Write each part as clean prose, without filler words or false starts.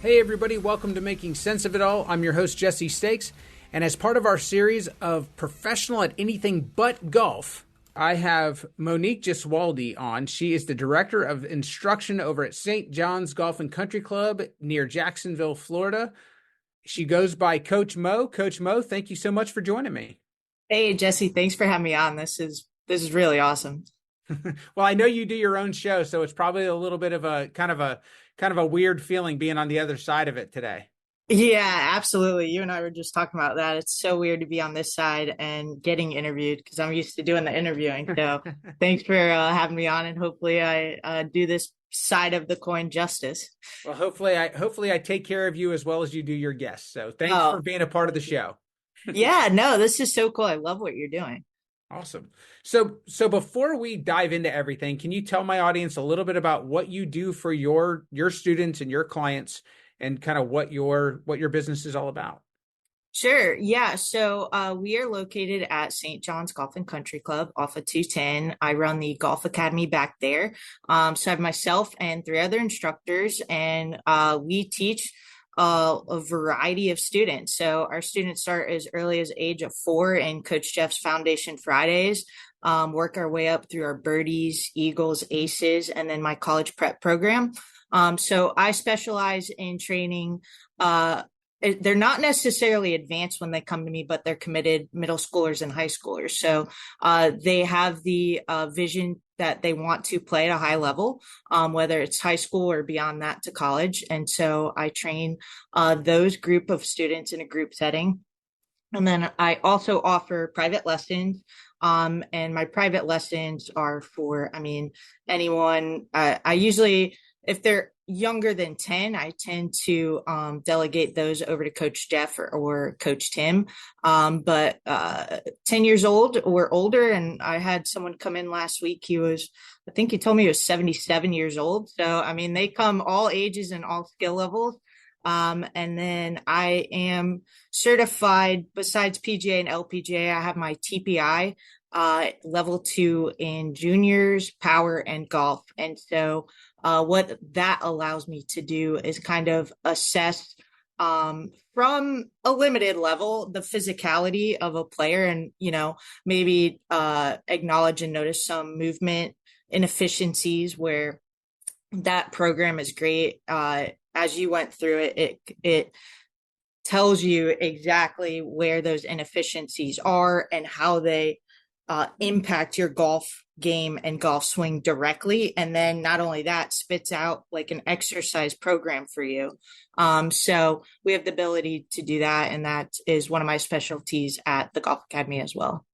Hey everybody, welcome to Making Sense of It All. I'm your host, Jesse Stakes, and as part of our series of Professional at Anything But Golf, I have Monique Gesualdi on. She is the Director of Instruction over at St. John's Golf and Country Club near Jacksonville, Florida. She goes by Coach Mo. Coach Mo, thank you so much for joining me. Hey Jesse, thanks for having me on. This is really awesome. Well, I know you do your own show, so it's probably a little bit of a kind of a weird feeling being on the other side of it today. Yeah, absolutely. You and I were just talking about that. It's so weird to be on this side and getting interviewed because I'm used to doing the interviewing. So thanks for having me on, and hopefully I do this side of the coin justice. Well, hopefully I take care of you as well as you do your guests. So thanks for Oh, being a part of the show. yeah, no, this is so cool. I love what you're doing. Awesome. So before we dive into everything, can you tell my audience a little bit about what you do for your students and your clients and kind of what your business is all about? Sure. Yeah. So we are located at St. John's Golf and Country Club off of 210. I run the golf academy back there. So I have myself and three other instructors, and we teach a variety of students. So our students start as early as age of 4 in Coach Jeff's Foundation Fridays, work our way up through our birdies, eagles, aces, and then my college prep program. So I specialize in training they're not necessarily advanced when they come to me, but they're committed middle schoolers and high schoolers. So they have the vision that they want to play at a high level, whether it's high school or beyond that to college. And so I train those group of students in a group setting. And then I also offer private lessons. And my private lessons are for, anyone. I usually, if they're younger than 10, I tend to delegate those over to Coach Jeff or Coach Tim. But 10 years old or older, and I had someone come in last week. I think he told me he was 77 years old. So, they come all ages and all skill levels. And then I am certified, besides PGA and LPGA, I have my TPI level 2 in juniors, power, and golf. And so what that allows me to do is kind of assess from a limited level the physicality of a player, and maybe acknowledge and notice some movement inefficiencies where that program is great. As you went through it tells you exactly where those inefficiencies are and how they impact your golf game and golf swing directly. And then not only that, spits out like an exercise program for you. So we have the ability to do that. And that is one of my specialties at the Golf Academy as well.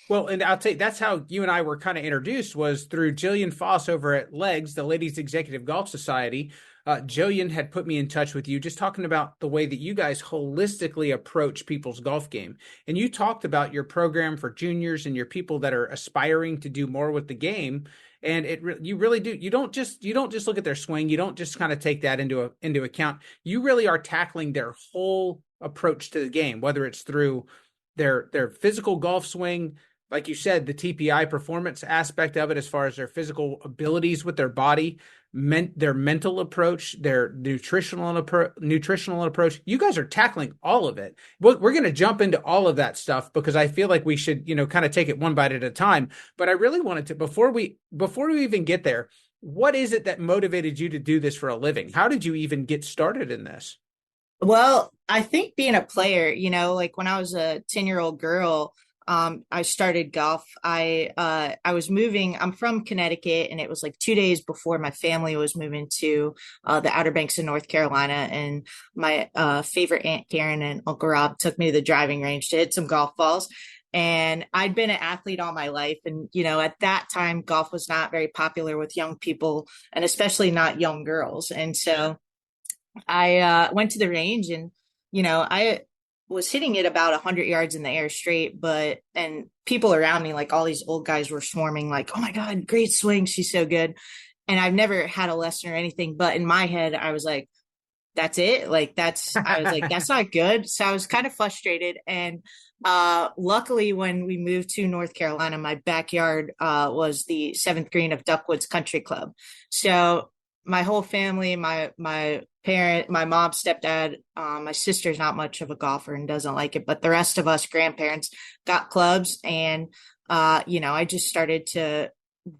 Well, and I'll tell you, that's how you and I were kind of introduced, was through Jillian Foss over at LEGS, the Ladies Executive Golf Society. Jillian had put me in touch with you, just talking about the way that you guys holistically approach people's golf game. And you talked about your program for juniors and your people that are aspiring to do more with the game. And you really do. You don't just look at their swing. You don't just kind of take that into account. You really are tackling their whole approach to the game, whether it's through their physical golf swing, like you said, the TPI performance aspect of it, as far as their physical abilities with their body, their mental approach, their nutritional approach. You guys are tackling all of it. We're going to jump into all of that stuff because I feel like we should, kind of take it one bite at a time. But I really wanted to, before we even get there, what is it that motivated you to do this for a living? How did you even get started in this? Well, I think being a player, like when I was a 10-year-old girl, I started golf. I was moving. I'm from Connecticut, and it was like 2 days before my family was moving to the Outer Banks of North Carolina. And my favorite Aunt Karen and Uncle Rob took me to the driving range to hit some golf balls. And I'd been an athlete all my life. And, at that time, golf was not very popular with young people, and especially not young girls. And so I went to the range, and, I was hitting it about 100 yards in the air straight, and people around me, like all these old guys, were swarming like, "Oh my God, great swing. She's so good." And I've never had a lesson or anything, but in my head, I was like, that's it. I was like, that's not good. So I was kind of frustrated. And luckily, when we moved to North Carolina, my backyard was the 7th green of Duckwoods Country Club. So my whole family, my my mom, stepdad, my sister's not much of a golfer and doesn't like it, but the rest of us grandparents got clubs. And, I just started to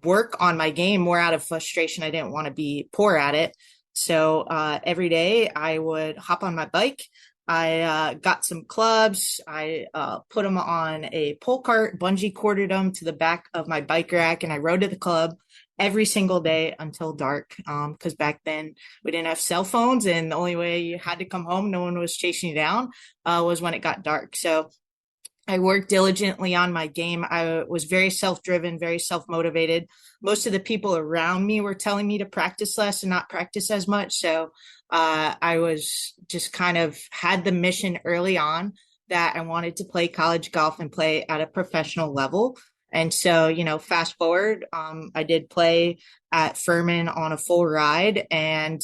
work on my game more out of frustration. I didn't want to be poor at it. So every day I would hop on my bike. I got some clubs. I put them on a pull cart, bungee corded them to the back of my bike rack, and I rode to the club every single day until dark. Because back then we didn't have cell phones, and the only way you had to come home, no one was chasing you down, was when it got dark. So I worked diligently on my game. I was very self-driven, very self-motivated. Most of the people around me were telling me to practice less and not practice as much. So I was just kind of had the mission early on that I wanted to play college golf and play at a professional level. And so, fast forward, I did play at Furman on a full ride, and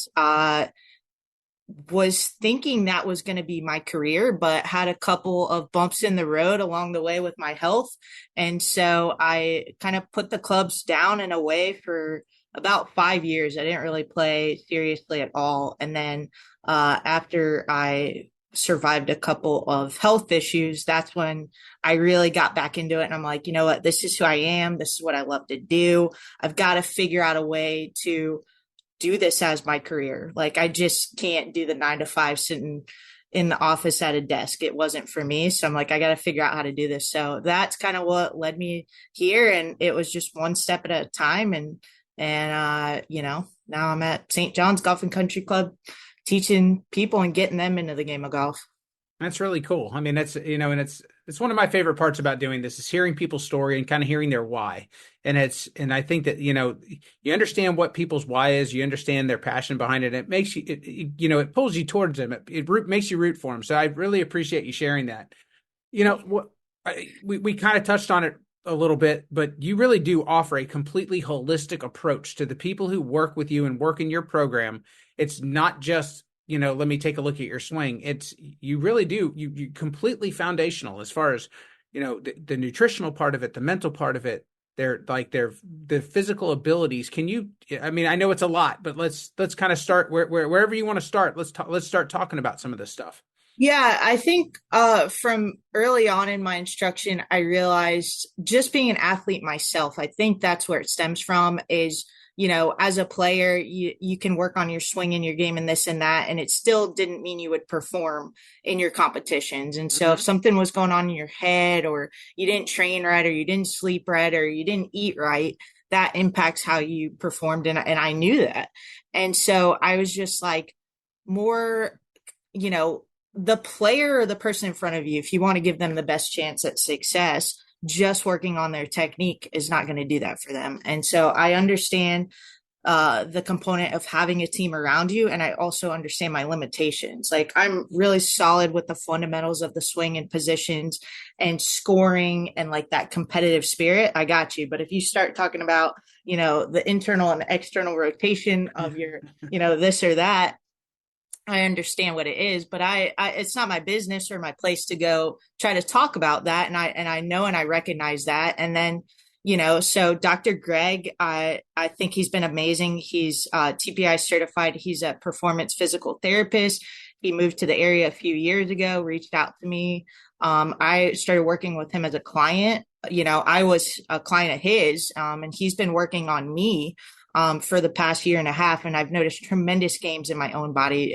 was thinking that was going to be my career, but had a couple of bumps in the road along the way with my health. And so I kind of put the clubs down and away for about 5 years. I didn't really play seriously at all. And then after I survived a couple of health issues, that's when I really got back into it. And I'm like, you know what, this is who I am. This is what I love to do. I've got to figure out a way to do this as my career. Like, I just can't do the 9 to 5 sitting in the office at a desk. It wasn't for me. So I'm like, I got to figure out how to do this. So that's kind of what led me here. And it was just one step at a time. And now I'm at St. John's Golf and Country Club teaching people and getting them into the game of golf. That's really cool. I mean, that's, and it's one of my favorite parts about doing this is hearing people's story and kind of hearing their why. And I think that, you understand what people's why is, you understand their passion behind it. It makes you, it pulls you towards them. It makes you root for them. So I really appreciate you sharing that. We kind of touched on it a little bit, but you really do offer a completely holistic approach to the people who work with you and work in your program. It's not just, let me take a look at your swing. You really do. You completely foundational as far as, the nutritional part of it, the mental part of it, the physical abilities. I know it's a lot, but let's kind of start wherever you want to start. Let's start talking about some of this stuff. Yeah, I think from early on in my instruction, I realized just being an athlete myself, I think that's where it stems from is, as a player, you can work on your swing and your game and this and that, and it still didn't mean you would perform in your competitions. And so if something was going on in your head, or you didn't train right, or you didn't sleep right, or you didn't eat right, that impacts how you performed. And I knew that. And so I was just like, more, the player or the person in front of you, if you want to give them the best chance at success, just working on their technique is not going to do that for them. And so I understand the component of having a team around you. And I also understand my limitations. Like, I'm really solid with the fundamentals of the swing and positions and scoring and like that competitive spirit. I got you. But if you start talking about, the internal and external rotation of your, this or that, I understand what it is, but I it's not my business or my place to go try to talk about that. And I know, and I recognize that. And then, so Dr. Greg, I think he's been amazing. He's TPI certified. He's a performance physical therapist. He moved to the area a few years ago, reached out to me. I started working with him as a client. I was a client of his, and he's been working on me for the past year and a half. And I've noticed tremendous gains in my own body,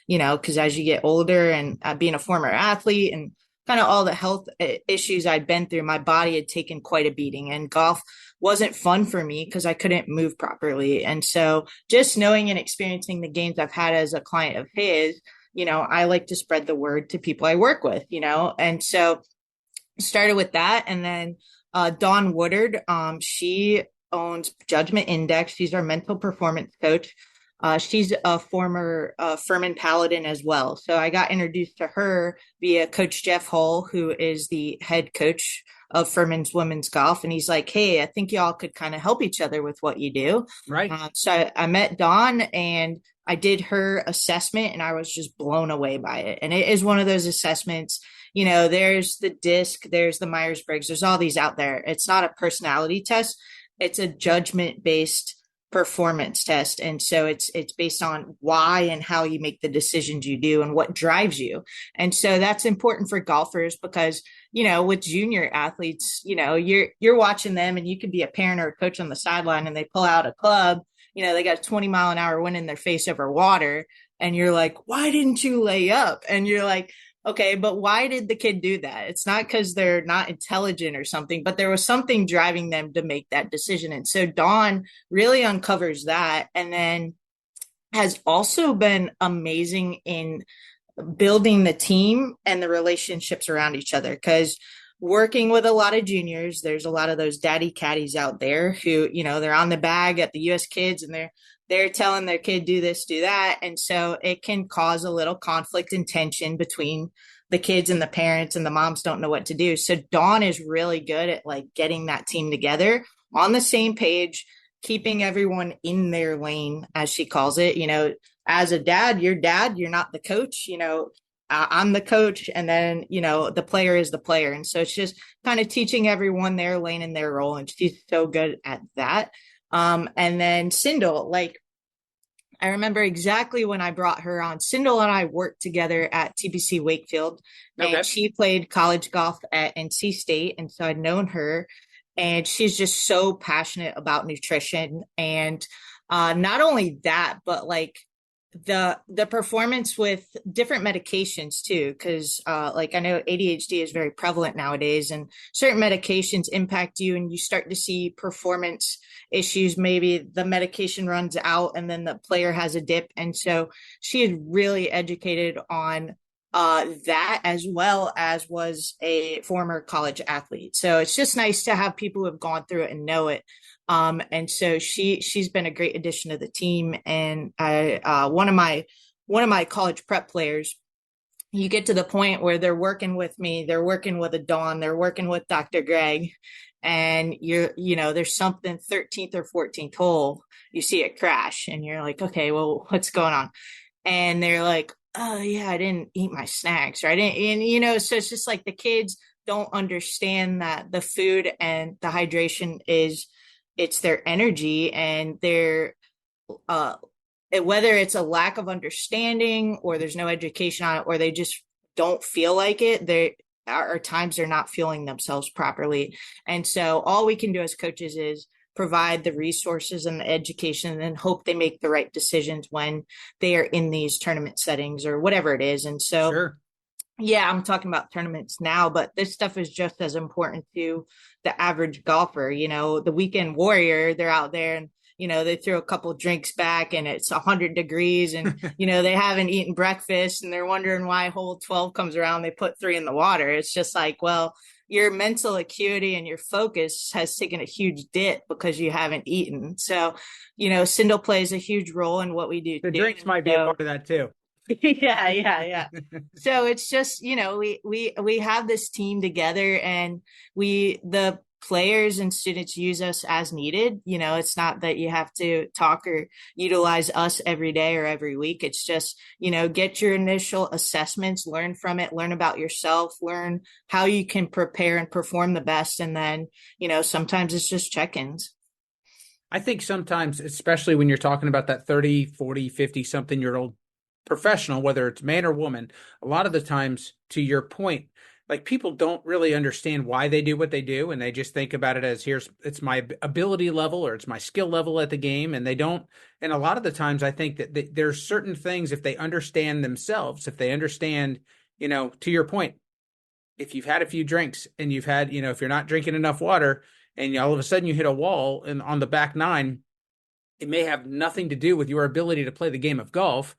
because as you get older and being a former athlete and kind of all the health issues I'd been through, my body had taken quite a beating, and golf wasn't fun for me because I couldn't move properly. And so just knowing and experiencing the gains I've had as a client of his, I like to spread the word to people I work with, and so started with that. And then Dawn Woodard, she owns Judgment Index. She's our mental performance coach. She's a former Furman Paladin as well. So I got introduced to her via Coach Jeff Hull, who is the head coach of Furman's women's golf. And he's like, hey, I think y'all could kind of help each other with what you do. Right. So I met Dawn and I did her assessment, and I was just blown away by it. And it is one of those assessments, there's the DISC, there's the Myers-Briggs, there's all these out there. It's not a personality test. It's a judgment-based performance test. And so it's based on why and how you make the decisions you do and what drives you. And so that's important for golfers because, with junior athletes, you're watching them and you could be a parent or a coach on the sideline and they pull out a club, they got a 20-mile-an-hour wind in their face over water. And you're like, why didn't you lay up? And you're like, okay, but why did the kid do that? It's not because they're not intelligent or something, but there was something driving them to make that decision. And so Dawn really uncovers that and then has also been amazing in building the team and the relationships around each other. Because working with a lot of juniors, there's a lot of those daddy caddies out there who, they're on the bag at the US Kids and they're telling their kid do this, do that. And so it can cause a little conflict and tension between the kids and the parents, and the moms don't know what to do. So Dawn is really good at like getting that team together on the same page, keeping everyone in their lane, as she calls it. As a dad, you're not the coach, I'm the coach, and then, the player is the player. And so it's just kind of teaching everyone their lane and their role. And she's so good at that. And then Sindel, like, I remember exactly when I brought her on. Sindel and I worked together at TPC Wakefield, and she played college golf at NC State. And so I'd known her, and she's just so passionate about nutrition. And not only that, but like the performance with different medications too, because like I know ADHD is very prevalent nowadays, and certain medications impact you and you start to see performance issues. Maybe the medication runs out and then the player has a dip. And so she is really educated on that, as well as was a former college athlete. So it's just nice to have people who have gone through it and know it. And so she's been a great addition to the team. And one of my college prep players, you get to the point where they're working with me, they're working with a Dawn, they're working with Dr. Greg, and there's something 13th or 14th hole, you see it crash and you're like, okay, well, what's going on? And they're like, oh yeah, I didn't eat my snacks, or I didn't, and so it's just like the kids don't understand that the food and the hydration it's their energy, and their whether it's a lack of understanding or there's no education on it, or they just don't feel like it, there are times they're not feeling themselves properly. And so all we can do as coaches is provide the resources and the education and hope they make the right decisions when they are in these tournament settings or whatever it is. And so Sure. Yeah, I'm talking about tournaments now, but this stuff is just as important to the average golfer. The weekend warrior, they're out there and, they throw a couple drinks back and it's 100 degrees and, they haven't eaten breakfast and they're wondering why hole 12 comes around. They put 3 in the water. It's just like, well, your mental acuity and your focus has taken a huge dip because you haven't eaten. So, Sindel plays a huge role in what we do. The drinks might be a part of that too. Yeah. So it's just, we have this team together, and the players and students use us as needed. It's not that you have to talk or utilize us every day or every week. It's just, get your initial assessments, learn from it, learn about yourself, learn how you can prepare and perform the best. And then, sometimes it's just check-ins. I think sometimes, especially when you're talking about that 30, 40, 50 something year old professional, whether it's man or woman, a lot of the times, to your point, like people don't really understand why they do what they do, and they just think about it as it's my ability level or it's my skill level at the game, and they don't. And a lot of the times I think that there's certain things, if they understand themselves, if they understand, to your point, if you've had a few drinks and you've had, if you're not drinking enough water and all of a sudden you hit a wall and on the back nine, it may have nothing to do with your ability to play the game of golf.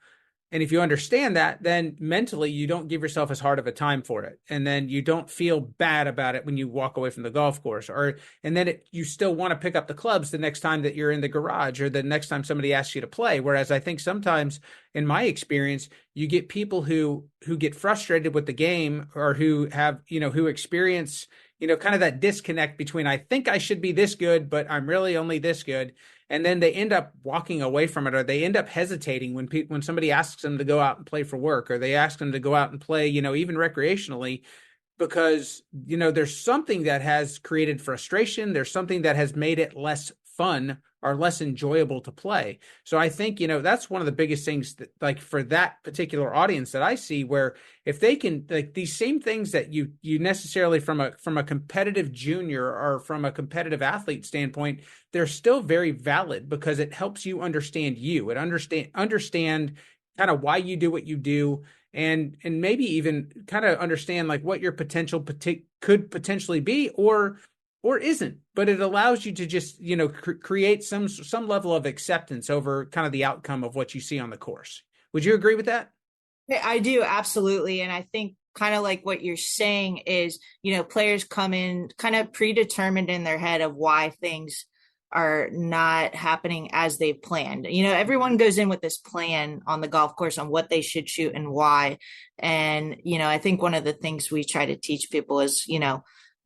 And if you understand that, then mentally you don't give yourself as hard of a time for it. And then you don't feel bad about it when you walk away from the golf course, and then you still want to pick up the clubs the next time that you're in the garage or the next time somebody asks you to play. Whereas I think sometimes in my experience, you get people who get frustrated with the game, or who have, who experience, kind of that disconnect between, I think I should be this good, but I'm really only this good. And then they end up walking away from it, or they end up hesitating when somebody asks them to go out and play for work, or they ask them to go out and play, even recreationally, because, there's something that has created frustration. There's something that has made it less fun are less enjoyable to play. So I think, that's one of the biggest things that, like, for that particular audience that I see, where if they can, like, these same things that you necessarily from a competitive junior or from a competitive athlete standpoint, they're still very valid because it helps you understand you and understand kind of why you do what you do, and maybe even kind of understand like what your potential could potentially be or isn't. But it allows you to just create some level of acceptance over kind of the outcome of what you see on the course. Would you agree with that? Yeah, I do, absolutely. And I think kind of like what you're saying is, players come in kind of predetermined in their head of why things are not happening as they've planned. Everyone goes in with this plan on the golf course on what they should shoot and why. And, I think one of the things we try to teach people is,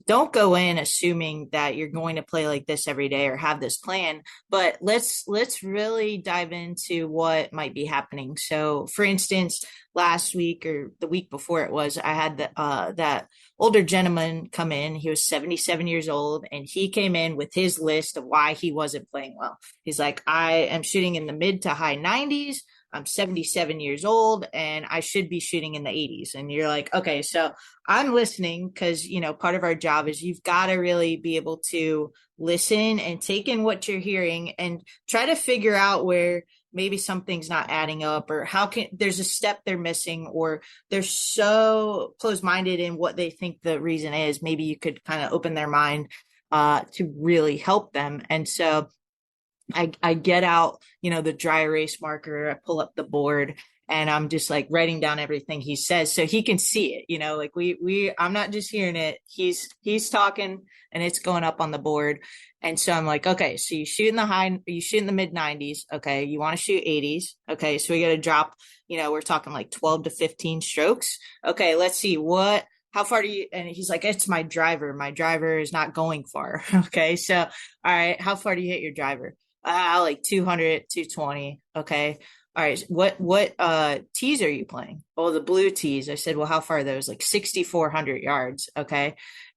don't go in assuming that you're going to play like this every day or have this plan, but let's really dive into what might be happening. So for instance, last week or the week before it was, I had that older gentleman come in. He was 77 years old, and he came in with his list of why he wasn't playing well. He's like, I am shooting in the mid to high 90s. I'm 77 years old and I should be shooting in the 80s. And you're like, okay, so I'm listening because, part of our job is you've got to really be able to listen and take in what you're hearing and try to figure out where maybe something's not adding up, or there's a step they're missing, or they're so close-minded in what they think the reason is. Maybe you could kind of open their mind to really help them. And so I get out, the dry erase marker, I pull up the board, and I'm just like writing down everything he says so he can see it, like I'm not just hearing it. He's talking and it's going up on the board. And so I'm like, okay, so you shoot in the mid 90s. Okay. You want to shoot 80s. Okay. So we got to drop, we're talking like 12 to 15 strokes. Okay. Let's see how far do you, and he's like, it's my driver. My driver is not going far. Okay. So, all right. How far do you hit your driver? Like 200, 220. Okay. All right. What tees are you playing? Oh, the blue tees. I said, well, how far are those? Like 6,400 yards. Okay.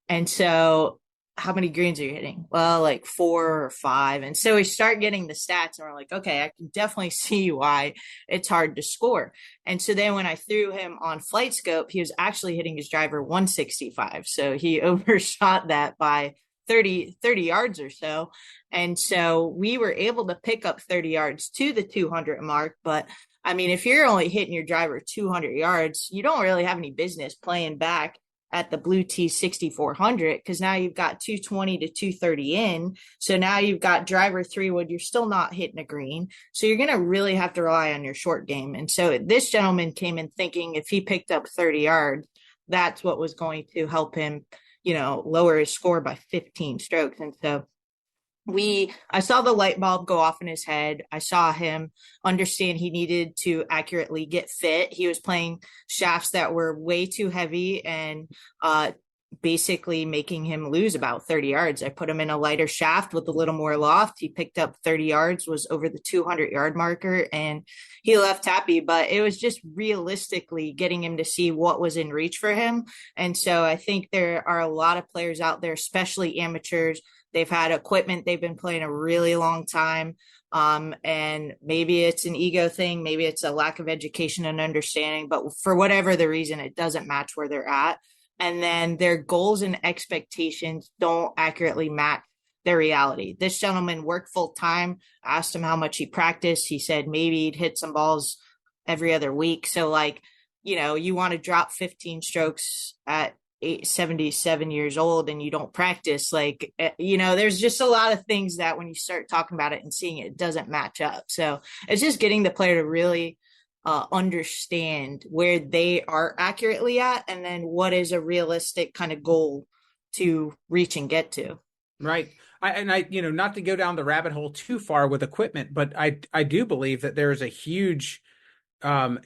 And so how many greens are you hitting? Well, like 4 or 5. And so we start getting the stats and we're like, okay, I can definitely see why it's hard to score. And so then when I threw him on Flight Scope, he was actually hitting his driver 165. So he overshot that by 30 yards or so. And so we were able to pick up 30 yards to the 200 mark. But I mean, if you're only hitting your driver 200 yards, you don't really have any business playing back at the blue tee 6,400, because now you've got 220 to 230 in. So now you've got driver 3 wood. You're still not hitting a green. So you're going to really have to rely on your short game. And so this gentleman came in thinking if he picked up 30 yards, that's what was going to help him, lower his score by 15 strokes. And so I saw the light bulb go off in his head. I saw him understand he needed to accurately get fit. He was playing shafts that were way too heavy and basically making him lose about 30 yards. I put him in a lighter shaft with a little more loft. He picked up 30 yards, was over the 200-yard marker, and he left happy. But it was just realistically getting him to see what was in reach for him. And so I think there are a lot of players out there, especially amateurs. They've had equipment they've been playing a really long time. And maybe it's an ego thing. Maybe it's a lack of education and understanding. But for whatever the reason, it doesn't match where they're at. And then their goals and expectations don't accurately match their reality. This gentleman worked full time. I asked him how much he practiced. He said maybe he'd hit some balls every other week. So you want to drop 15 strokes at 77 years old and you don't practice, there's just a lot of things that when you start talking about it and seeing it doesn't match up. So it's just getting the player to really understand where they are accurately at, and then what is a realistic kind of goal to reach and get to. Right. I not to go down the rabbit hole too far with equipment, but I do believe that there is a huge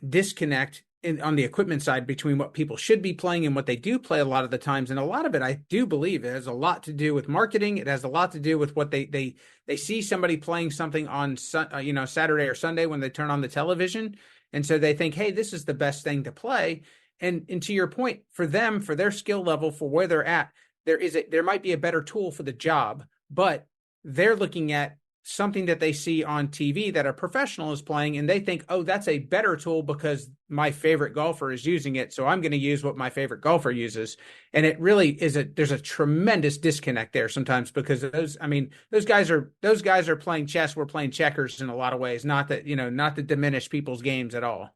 disconnect on the equipment side between what people should be playing and what they do play a lot of the times. And a lot of it, I do believe, it has a lot to do with marketing. It has a lot to do with what they see somebody playing something on Saturday or Sunday when they turn on the television. And so they think, hey, this is the best thing to play. And to your point, for them, for their skill level, for where they're at, there might be a better tool for the job, but they're looking at something that they see on TV that a professional is playing, and they think, oh, that's a better tool because my favorite golfer is using it, so I'm going to use what my favorite golfer uses. And it really is there's a tremendous disconnect there sometimes, because those guys are playing chess, we're playing checkers in a lot of ways, not that, not to diminish people's games at all.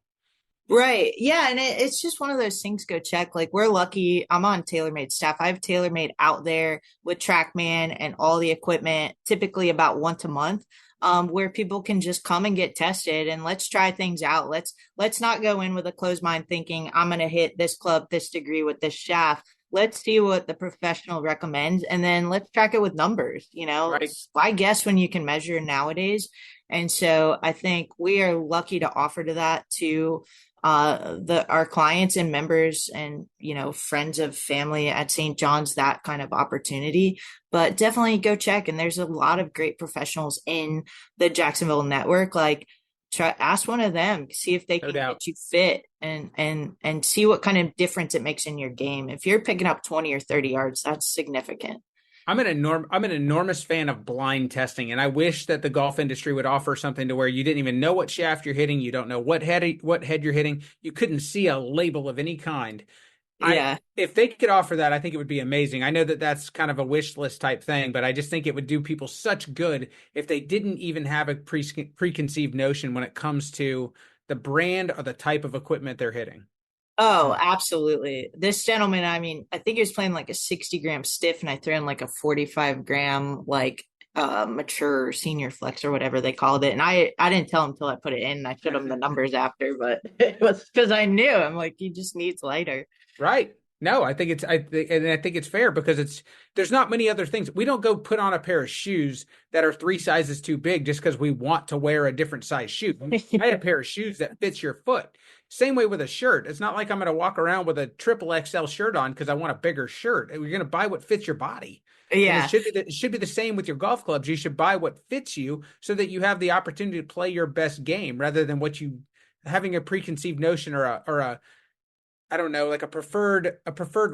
Right. Yeah. And it's just one of those things go check. Like, we're lucky. I'm on TaylorMade staff. I have TaylorMade out there with TrackMan and all the equipment, typically about once a month, where people can just come and get tested and let's try things out. Let's not go in with a closed mind thinking I'm going to hit this club, this degree with this shaft. Let's see what the professional recommends, and then let's track it with numbers. Right. Why guess when you can measure nowadays? And so I think we are lucky to offer to that to our clients and members and friends of family at St. John's, that kind of opportunity. But definitely go check, and there's a lot of great professionals in the Jacksonville network. Like, ask one of them, see if they can get you fit, and see what kind of difference it makes in your game. If you're picking up 20 or 30 yards, that's significant. I'm an enormous fan of blind testing, and I wish that the golf industry would offer something to where you didn't even know what shaft you're hitting, you don't know what head you're hitting, you couldn't see a label of any kind. Yeah. If they could offer that, I think it would be amazing. I know that that's kind of a wish list type thing, but I just think it would do people such good if they didn't even have a preconceived notion when it comes to the brand or the type of equipment they're hitting. Oh, absolutely. This gentleman, I mean, I think he was playing like a 60-gram stiff, and I threw in like a 45-gram, like mature senior flex or wwhatever they called it. And I didn't tell him until I put it in. I showed him the numbers after, but it was because I knew. I'm like, he just needs lighter. Right. No, I think it's fair, because there's not many other things. We don't go put on a pair of shoes that are 3 sizes too big just because we want to wear a different size shoe. Buy a pair of shoes that fits your foot. Same way with a shirt. It's not like I'm going to walk around with a triple XL shirt on because I want a bigger shirt. You're going to buy what fits your body. Yeah. And it should be the same with your golf clubs. You should buy what fits you so that you have the opportunity to play your best game, rather than having a preconceived notion or a I don't know, like a preferred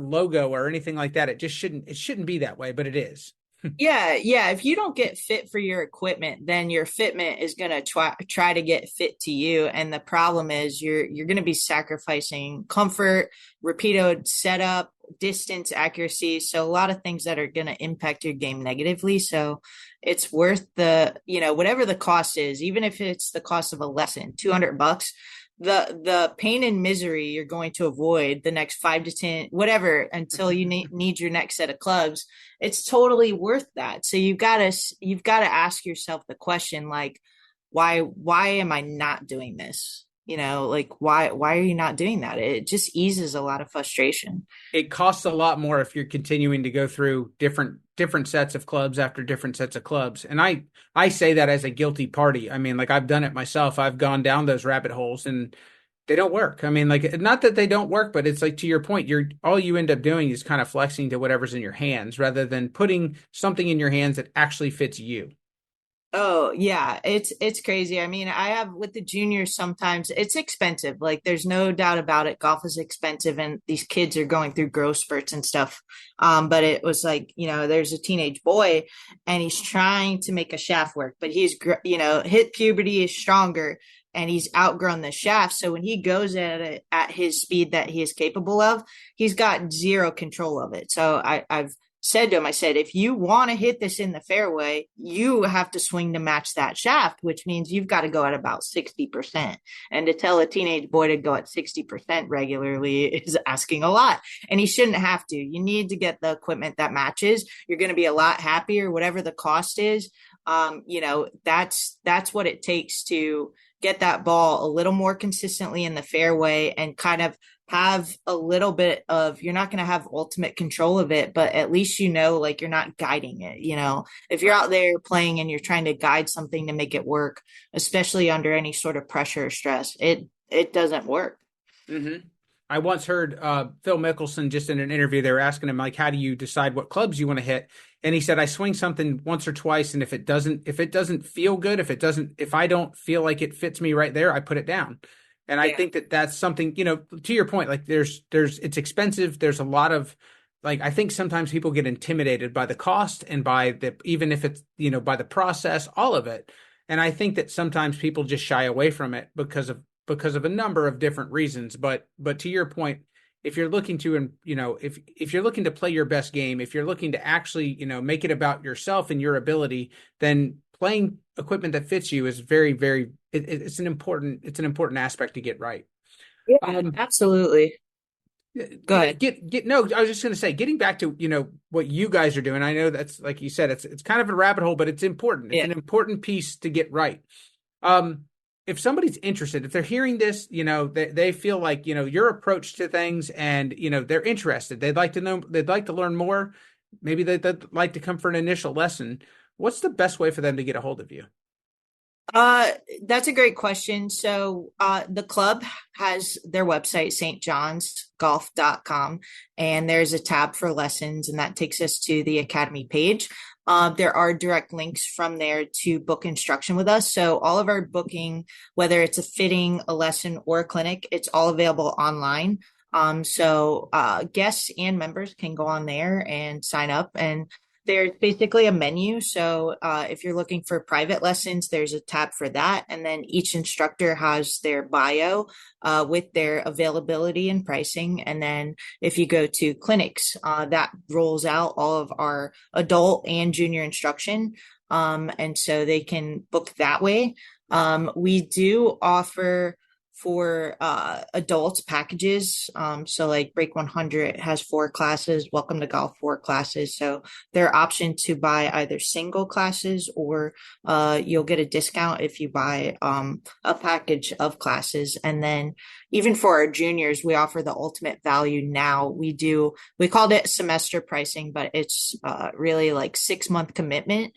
logo or anything like that. It shouldn't be that way, but it is. Yeah, yeah. If you don't get fit for your equipment, then your fitment is going to try to get fit to you. And the problem is you're going to be sacrificing comfort, repeated setup, distance, accuracy. So a lot of things that are going to impact your game negatively. So it's worth whatever the cost is, even if it's the cost of a lesson, $200. The pain and misery you're going to avoid the next 5 to 10 whatever until you need your next set of clubs, it's totally worth that. So you've got to ask yourself the question, like, why am I not doing this? Like, why are you not doing that? It just eases a lot of frustration. It costs a lot more if you're continuing to go through different sets of clubs after different sets of clubs. And I say that as a guilty party. I mean, like, I've done it myself. I've gone down those rabbit holes and they don't work. I mean, like, not that they don't work, but it's like, to your point, all you end up doing is kind of flexing to whatever's in your hands rather than putting something in your hands that actually fits you. Oh yeah, it's crazy. I mean, I have with the juniors, sometimes it's expensive. Like, there's no doubt about it. Golf is expensive, and these kids are going through growth spurts and stuff. But it was like, there's a teenage boy, and he's trying to make a shaft work, but he's hit puberty, is stronger, and he's outgrown the shaft. So when he goes at it at his speed that he is capable of, he's got zero control of it. So I've said to him, I said, if you want to hit this in the fairway, you have to swing to match that shaft, which means you've got to go at about 60%. And to tell a teenage boy to go at 60% regularly is asking a lot. And he shouldn't have to. You need to get the equipment that matches. You're going to be a lot happier, whatever the cost is. That's what it takes to get that ball a little more consistently in the fairway and kind of have a little bit of, you're not going to have ultimate control of it, but at least like, you're not guiding it. If you're out there playing and you're trying to guide something to make it work, especially under any sort of pressure or stress, it doesn't work. Mm-hmm. I once heard Phil Mickelson, just in an interview, they were asking him, like, how do you decide what clubs you want to hit? And he said, I swing something once or twice, and if it doesn't feel good, if I don't feel like it fits me right there, I put it down. And I think that that's something, to your point, like, it's expensive. There's a lot of like I think sometimes people get intimidated by the cost and by the even if it's by the process, all of it. And I think that sometimes people just shy away from it because of a number of different reasons. But to your point, if you're looking to and if you're looking to play your best game, if you're looking to actually make it about yourself and your ability, then playing equipment that fits you is very it's an important aspect to get right. Yeah, Um, absolutely. Go ahead. no, I was just going to say, getting back to what you guys are doing. I know that's like you said, it's kind of a rabbit hole, but it's important. It's Yeah. an important piece to get right. Um, if somebody's interested, if they're hearing this, they feel like your approach to things, and they're interested. They'd like to know. They'd like to learn more. Maybe they'd like to come for an initial lesson. What's the best way for them to get a hold of you? Uh, that's a great question. So, the club has their website, stjohnsgolf.com, and there's a tab for lessons, and that takes us to the Academy page. There are direct links from there to book instruction with us. So, all of our booking, whether it's a fitting, a lesson, or a clinic, it's all available online. Guests and members can go on there and sign up, and there's basically a menu. So if you're looking for private lessons, there's a tab for that. And then each instructor has their bio with their availability and pricing. And then if you go to clinics, that rolls out all of our adult and junior instruction. And so they can book that way. We do offer for adults packages. So like Break 100 has 4 classes, Welcome to Golf 4 classes. So their option to buy either single classes or you'll get a discount if you buy a package of classes. And then even for our juniors, we offer the ultimate value now. We called it semester pricing, but it's really like 6-month commitment.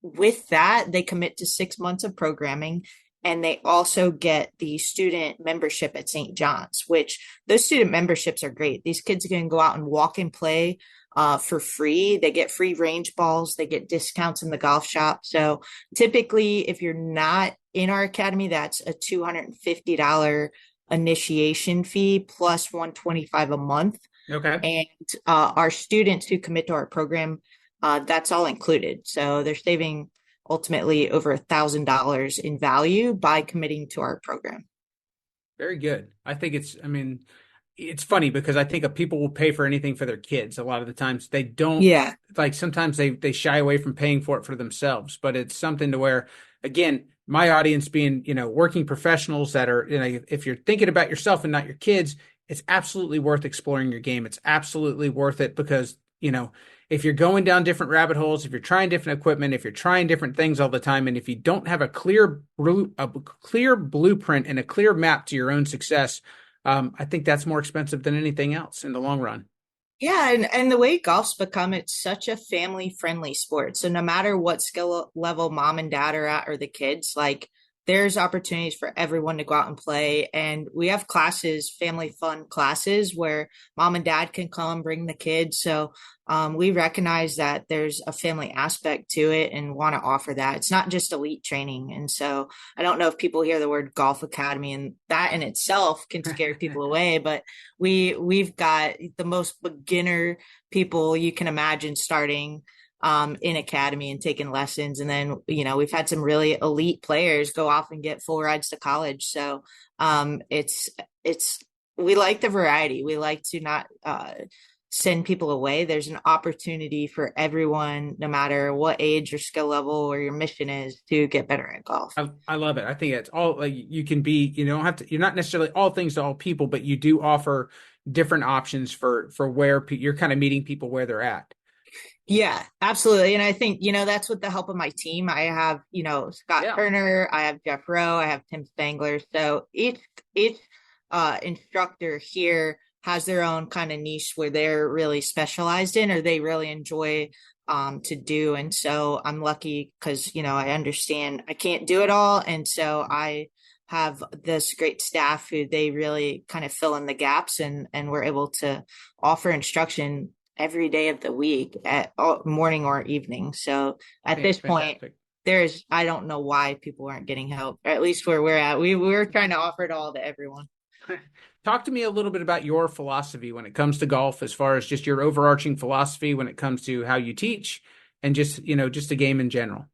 With that, they commit to 6 months of programming, and they also get the student membership at St. John's, which those student memberships are great. These kids can go out and walk and play for free. They get free range balls. They get discounts in the golf shop. So typically, if you're not in our academy, that's a $250 initiation fee plus $125 a month. Okay. And our students who commit to our program, that's all included. So they're saving ultimately over $1,000 in value by committing to our program. Very good. I mean, it's funny because I think people will pay for anything for their kids. A lot of the times they don't, Yeah. like sometimes they shy away from paying for it for themselves, but it's something to where, again, my audience being, working professionals that are, if you're thinking about yourself and not your kids, it's absolutely worth exploring your game. It's absolutely worth it because, if you're going down different rabbit holes, if you're trying different equipment, if you're trying different things all the time, and if you don't have a clear blueprint and a clear map to your own success, I think that's more expensive than anything else in the long run. Yeah, and the way golf's become, it's such a family friendly sport. So no matter what skill level mom and dad are at or the kids, like there's opportunities for everyone to go out and play. And we have classes, family fun classes where mom and dad can come bring the kids. So we recognize that there's a family aspect to it and want to offer that. It's not just elite training. And so I don't know if people hear the word golf academy, and that in itself can scare people away, but we've got the most beginner people you can imagine starting in academy and taking lessons. And then, we've had some really elite players go off and get full rides to college. So we like the variety. We like to not send people away. There's an opportunity for everyone, no matter what age or skill level or your mission is, to get better at golf. I love it. I think it's all like you can be, you don't have to, you're not necessarily all things to all people, but you do offer different options for where you're kind of meeting people where they're at. Yeah, absolutely. And I think, that's with the help of my team. I have, Scott Turner, I have Jeff Rowe, I have Tim Spangler. So each instructor here has their own kind of niche where they're really specialized in or they really enjoy to do. And so I'm lucky because, I understand I can't do it all. And so I have this great staff who they really kind of fill in the gaps, and we're able to offer instruction every day of the week at morning or evening. So at this point, I don't know why people aren't getting help, or at least where we're at. We're trying to offer it all to everyone. Talk to me a little bit about your philosophy when it comes to golf, as far as just your overarching philosophy when it comes to how you teach and just, just the game in general.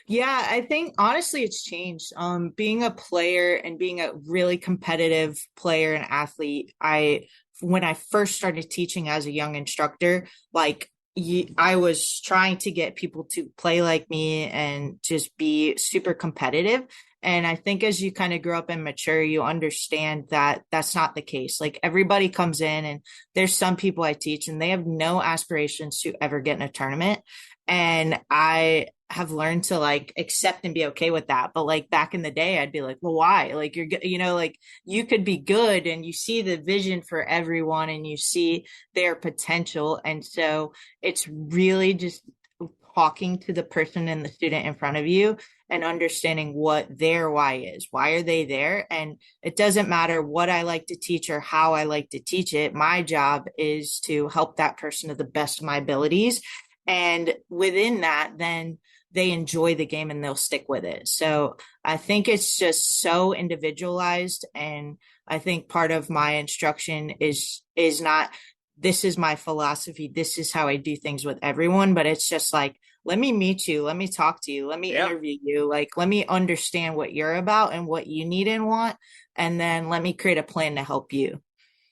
Yeah, I think honestly it's changed. Being a player and being a really competitive player and athlete, when I first started teaching as a young instructor, like I was trying to get people to play like me and just be super competitive. And I think as you kind of grow up and mature, you understand that that's not the case. Like everybody comes in, and there's some people I teach and they have no aspirations to ever get in a tournament. And I have learned to like accept and be okay with that. But like back in the day, I'd be like, well, why? Like like you could be good and you see the vision for everyone and you see their potential. And so it's really just talking to the person and the student in front of you and understanding what their why is. Why are they there? And it doesn't matter what I like to teach or how I like to teach it. My job is to help that person to the best of my abilities. And within that, then they enjoy the game and they'll stick with it. So I think it's just so individualized. And I think part of my instruction is not, this is my philosophy, this is how I do things with everyone, but it's just like, let me meet you, let me talk to you, let me Yeah. interview you, like let me understand what you're about and what you need and want, and then let me create a plan to help you.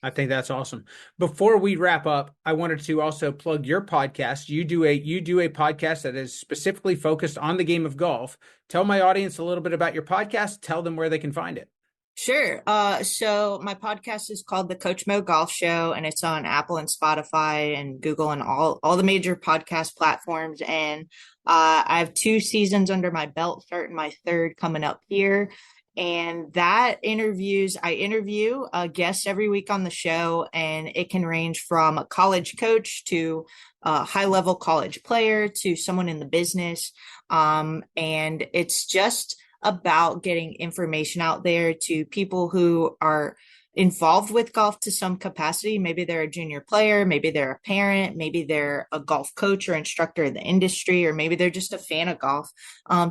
I think that's awesome. Before we wrap up, I wanted to also plug your podcast. You do a podcast that is specifically focused on the game of golf. Tell my audience a little bit about your podcast. Tell them where they can find it. Sure. So my podcast is called the Coach Mo Golf Show, and it's on Apple and Spotify and Google and all the major podcast platforms. And I have 2 seasons under my belt, starting my third coming up here. And I interview a guest every week on the show, and it can range from a college coach to a high level college player to someone in the business. And it's just about getting information out there to people who are involved with golf to some capacity. Maybe they're a junior player, maybe they're a parent, maybe they're a golf coach or instructor in the industry, or maybe they're just a fan of golf.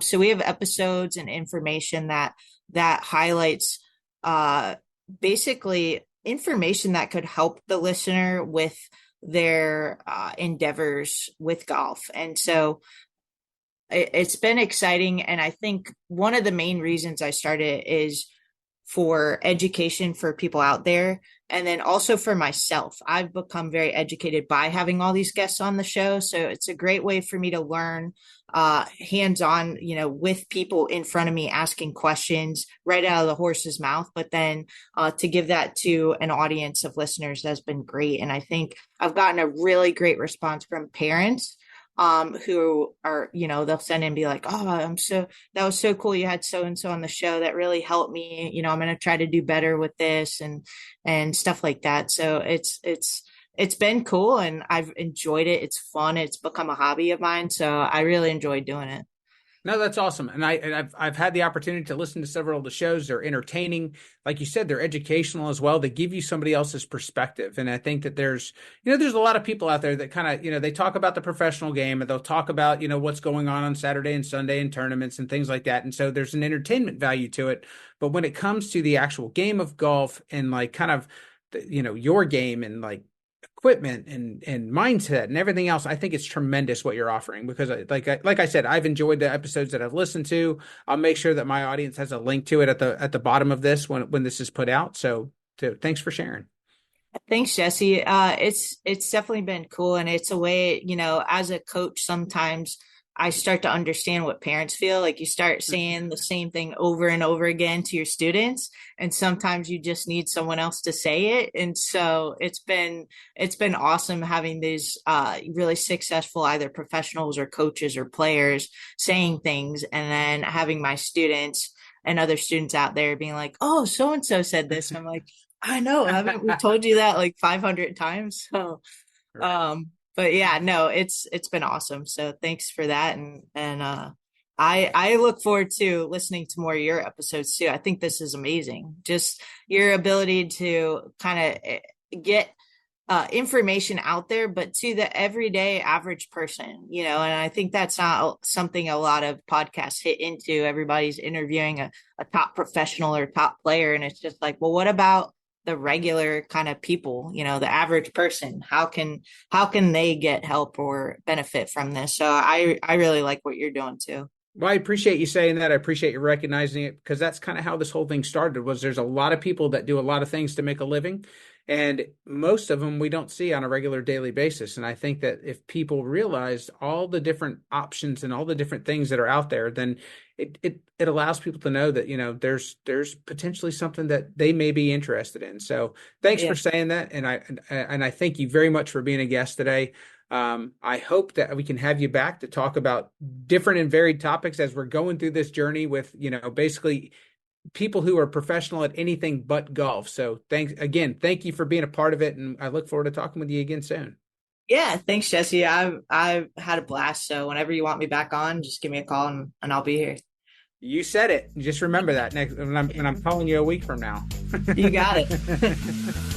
So we have episodes and information that highlights basically information that could help the listener with their endeavors with golf. And so it's been exciting. And I think one of the main reasons I started is for education for people out there. And then also for myself, I've become very educated by having all these guests on the show. So it's a great way for me to learn hands on, with people in front of me asking questions right out of the horse's mouth. But then to give that to an audience of listeners has been great. And I think I've gotten a really great response from parents who are, they'll send in and be like, oh, that was so cool. You had so and so on the show that really helped me. I'm going to try to do better with this and stuff like that. So it's been cool and I've enjoyed it. It's fun. It's become a hobby of mine. So I really enjoy doing it. No, that's awesome. And I've had the opportunity to listen to several of the shows. They're entertaining. Like you said, they're educational as well. They give you somebody else's perspective. And I think that there's a lot of people out there that kind of, they talk about the professional game and they'll talk about, what's going on Saturday and Sunday and tournaments and things like that. And so there's an entertainment value to it. But when it comes to the actual game of golf and like kind of, your game and like equipment and mindset and everything else, I think it's tremendous what you're offering because like I said, I've enjoyed the episodes that I've listened to. I'll make sure that my audience has a link to it at the bottom of this when this is put out. So thanks for sharing. Thanks, Jesse. It's definitely been cool, and it's a way, as a coach, sometimes I start to understand what parents feel. Like you start saying the same thing over and over again to your students, and sometimes you just need someone else to say it. And so it's been awesome having these really successful either professionals or coaches or players saying things, and then having my students and other students out there being like, "Oh, so and so said this," and I'm like, I know, haven't we told you that like 500 times? So, Right. but yeah, no, it's been awesome. So thanks for that, and I look forward to listening to more of your episodes too. I think this is amazing. Just your ability to kind of get information out there, but to the everyday average person, and I think that's not something a lot of podcasts hit into. Everybody's interviewing a top professional or top player, and it's just like, well, what about the regular kind of people, the average person. How can they get help or benefit from this? So I really like what you're doing too. Well, I appreciate you saying that. I appreciate you recognizing it because that's kind of how this whole thing started was there's a lot of people that do a lot of things to make a living and most of them we don't see on a regular daily basis. And I think that if people realized all the different options and all the different things that are out there, then it allows people to know that, there's potentially something that they may be interested in. So thanks Yeah. for saying that. And I thank you very much for being a guest today. I hope that we can have you back to talk about different and varied topics as we're going through this journey with, basically people who are professional at anything but golf. So thanks again. Thank you for being a part of it. And I look forward to talking with you again soon. Yeah, thanks, Jesse. I've had a blast. So whenever you want me back on, just give me a call and I'll be here. You said it. Just remember that next when I'm calling you a week from now. You got it.